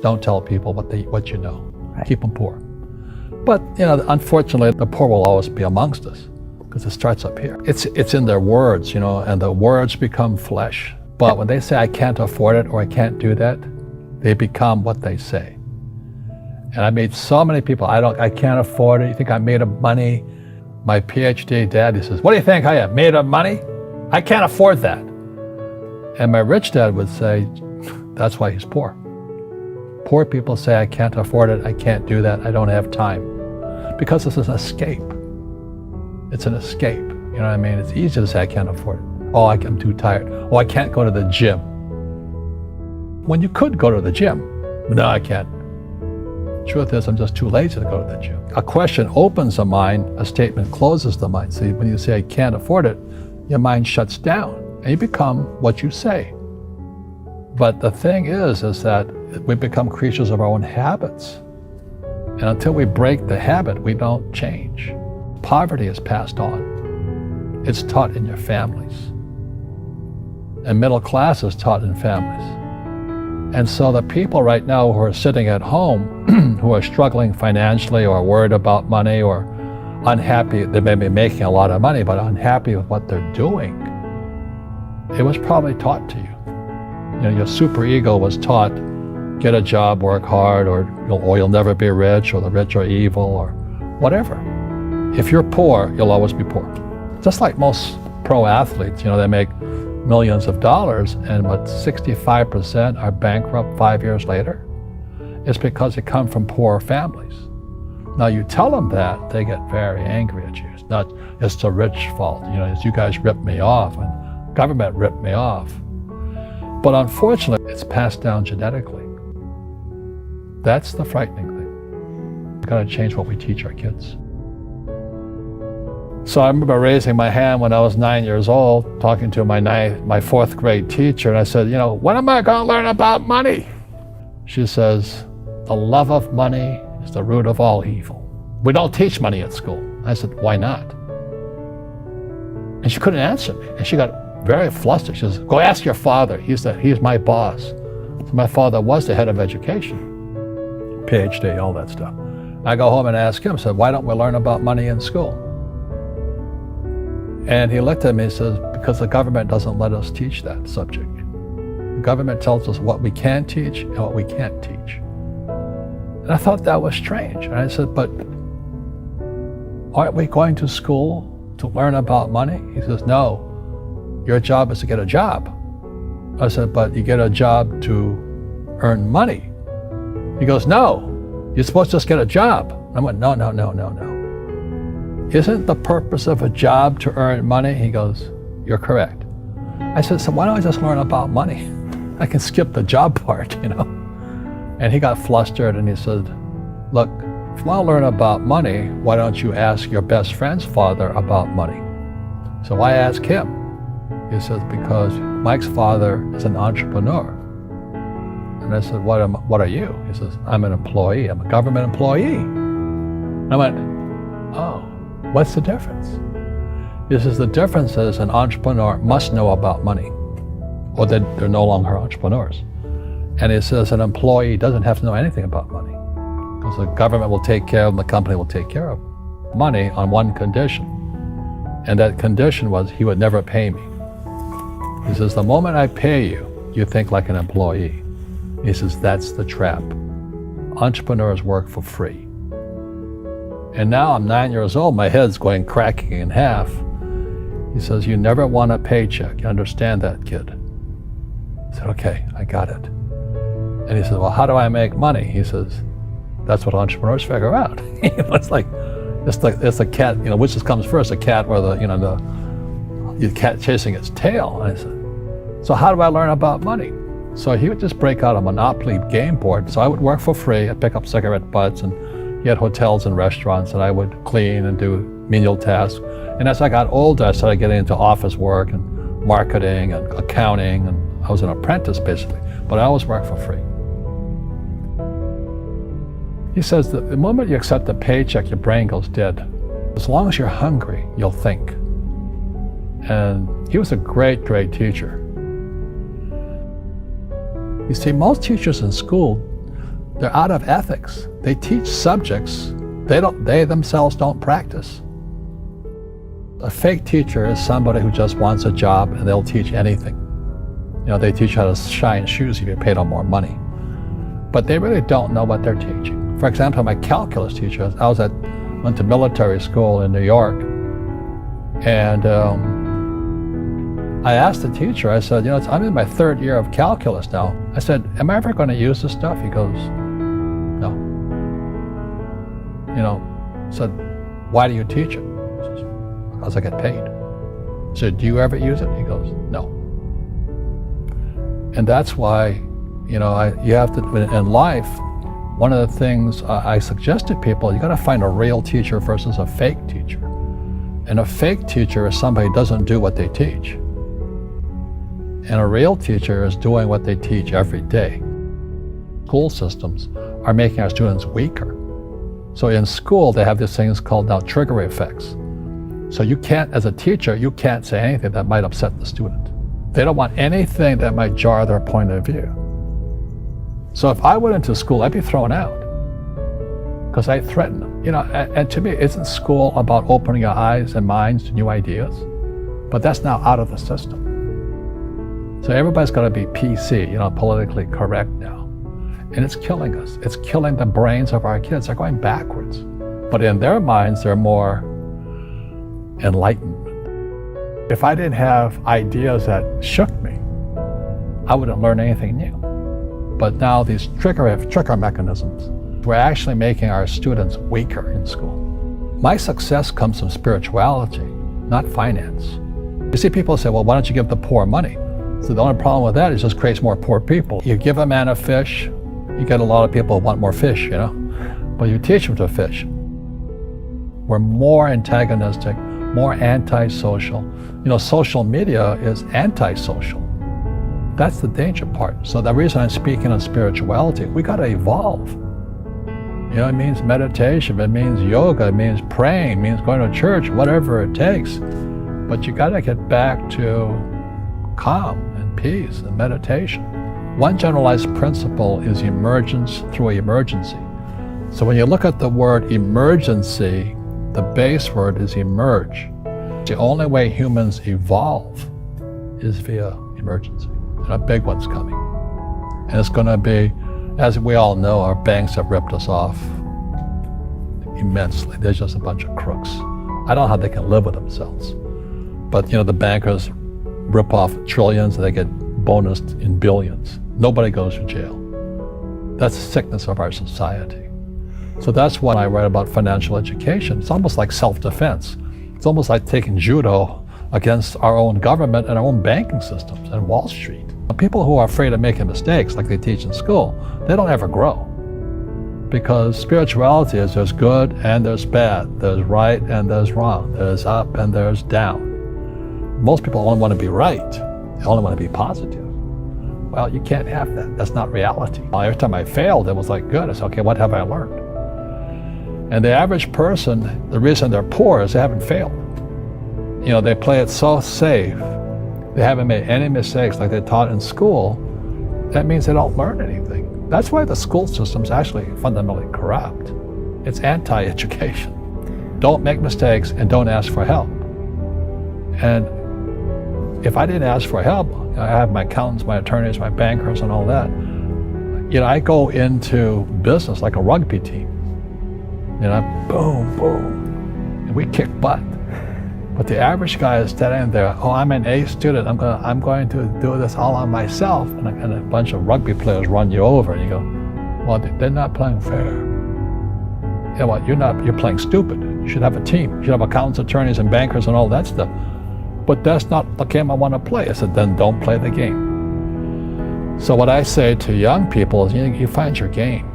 Don't tell people what you know. Right. Keep them poor. But unfortunately, the poor will always be amongst us because it starts up here. It's in their words, and the words become flesh. But when they say I can't afford it or I can't do that, they become what they say. And I made so many people, I can't afford it. You think I'm made of money? My PhD dad, he says, what do you think I am, made of money? I can't afford that. And my rich dad would say, that's why he's poor. Poor people say, I can't afford it, I can't do that, I don't have time. Because this is an escape. It's an escape, you know what I mean? It's easy to say, I can't afford it. Oh, I'm too tired. Oh, I can't go to the gym. When you could go to the gym, no, I can't. Truth is, I'm just too lazy to go to the gym. A question opens the mind, a statement closes the mind. See, when you say, I can't afford it, your mind shuts down and you become what you say. But the thing is that we become creatures of our own habits. And until we break the habit, we don't change. Poverty is passed on. It's taught in your families. And middle class is taught in families. And so the people right now who are sitting at home, who are struggling financially or worried about money or unhappy, they may be making a lot of money, but unhappy with what they're doing, it was probably taught to you. Your superego was taught, get a job, work hard, or you'll never be rich, or the rich are evil, or whatever. If you're poor, you'll always be poor. Just like most pro athletes, they make millions of dollars, and 65% are bankrupt 5 years later. It's because they come from poor families. Now you tell them that, they get very angry at you. It's the rich fault. It's you guys ripped me off, and government ripped me off. But unfortunately, it's passed down genetically. That's the frightening thing. We've got to change what we teach our kids. So I remember raising my hand when I was 9 years old, talking to my fourth grade teacher, and I said, when am I going to learn about money? She says, the love of money is the root of all evil. We don't teach money at school. I said, why not? And she couldn't answer me, and she got very flustered. She says, go ask your father. He's my boss. So my father was the head of education, PhD, all that stuff. I go home and ask him, I said, why don't we learn about money in school? And he looked at me and says, because the government doesn't let us teach that subject. The government tells us what we can teach and what we can't teach. And I thought that was strange. And I said, but aren't we going to school to learn about money? He says, no, your job is to get a job. I said, but you get a job to earn money. He goes, no, you're supposed to just get a job. I went, no. Isn't the purpose of a job to earn money? He goes, you're correct. I said, so why don't I just learn about money? I can skip the job part, And he got flustered and he said, look, if you want to learn about money, why don't you ask your best friend's father about money? So I asked him. He says, because Mike's father is an entrepreneur. And I said, what are you? He says, I'm an employee. I'm a government employee. And I went, oh, what's the difference? He says, the difference is an entrepreneur must know about money, or they're no longer entrepreneurs. And he says, an employee doesn't have to know anything about money, because the government will take care of them, the company will take care of them. Money on one condition. And that condition was he would never pay me. He says, the moment I pay you, you think like an employee. He says, that's the trap. Entrepreneurs work for free. And now I'm 9 years old, my head's cracking in half. He says, you never want a paycheck. You understand that, kid? I said, okay, I got it. And he says, well, how do I make money? He says, that's what entrepreneurs figure out. It's like a cat, which comes first, a cat or the cat chasing its tail. And I said, so how do I learn about money? So he would just break out a Monopoly game board. So I would work for free. I'd pick up cigarette butts, and he had hotels and restaurants, and I would clean and do menial tasks. And as I got older, I started getting into office work and marketing and accounting, and I was an apprentice basically, but I always worked for free. He says that the moment you accept a paycheck, your brain goes dead. As long as you're hungry, you'll think. And he was a great, great teacher. You see, most teachers in school They're out of ethics. They teach subjects they themselves don't practice. A fake teacher is somebody who just wants a job and they'll teach anything. They teach how to shine shoes if you pay them more money. But they really don't know what they're teaching. For example, my calculus teacher, went to military school in New York, and I asked the teacher, I said, I'm in my 3rd year of calculus now. I said, am I ever going to use this stuff? He goes, no. I said, why do you teach it? He says, because I get paid. I said, do you ever use it? He goes, no. And that's why, you have to, in life, one of the things I suggest to people, you got to find a real teacher versus a fake teacher. And a fake teacher is somebody who doesn't do what they teach. And a real teacher is doing what they teach every day. School systems are making our students weaker. So in school, they have these things called now trigger effects. So you can't, as a teacher, you can't say anything that might upset the student. They don't want anything that might jar their point of view. So if I went into school, I'd be thrown out because I threaten them. And to me, isn't school about opening your eyes and minds to new ideas? But that's now out of the system. So everybody's got to be PC, politically correct now. And it's killing us. It's killing the brains of our kids. They're going backwards. But in their minds, they're more enlightened. If I didn't have ideas that shook me, I wouldn't learn anything new. But now these trigger mechanisms, we're actually making our students weaker in school. My success comes from spirituality, not finance. You see, people say, well, why don't you give the poor money? So the only problem with that is it just creates more poor people. You give a man a fish, you get a lot of people who want more fish, but you teach them to fish. We're more antagonistic, more antisocial. Social media is antisocial. That's the danger part. So the reason I'm speaking on spirituality, we got to evolve. It means meditation, it means yoga, it means praying, it means going to church, whatever it takes. But you got to get back to calm and peace and meditation. One generalized principle is emergence through emergency. So when you look at the word emergency, the base word is emerge. The only way humans evolve is via emergency. And a big one's coming. And it's going to be, as we all know, our banks have ripped us off immensely. They're just a bunch of crooks. I don't know how they can live with themselves. But the bankers rip off trillions and they get bonused in billions. Nobody goes to jail. That's the sickness of our society. So that's why I write about financial education. It's almost like self-defense. It's almost like taking judo against our own government and our own banking systems and Wall Street. People who are afraid of making mistakes, like they teach in school, they don't ever grow. Because spirituality is there's good and there's bad, there's right and there's wrong, there's up and there's down. Most people only want to be right, they only want to be positive. Well, you can't have that, that's not reality. Every time I failed, it was like, good, I said, okay, what have I learned? And the average person, the reason they're poor is they haven't failed. They play it so safe, they haven't made any mistakes like they taught in school. That means they don't learn anything. That's why the school system's actually fundamentally corrupt. It's anti-education. Don't make mistakes and don't ask for help. And if I didn't ask for help, I have my accountants, my attorneys, my bankers and all that. I go into business like a rugby team. Boom, boom, and we kick butt. But the average guy is standing there, oh, I'm an A student, I'm going to do this all on myself. And a bunch of rugby players run you over and you go, well, they're not playing fair. You're playing stupid. You should have a team. You should have accountants, attorneys, and bankers and all that stuff. But that's not the game I want to play. I said, then don't play the game. So what I say to young people is, you find your game.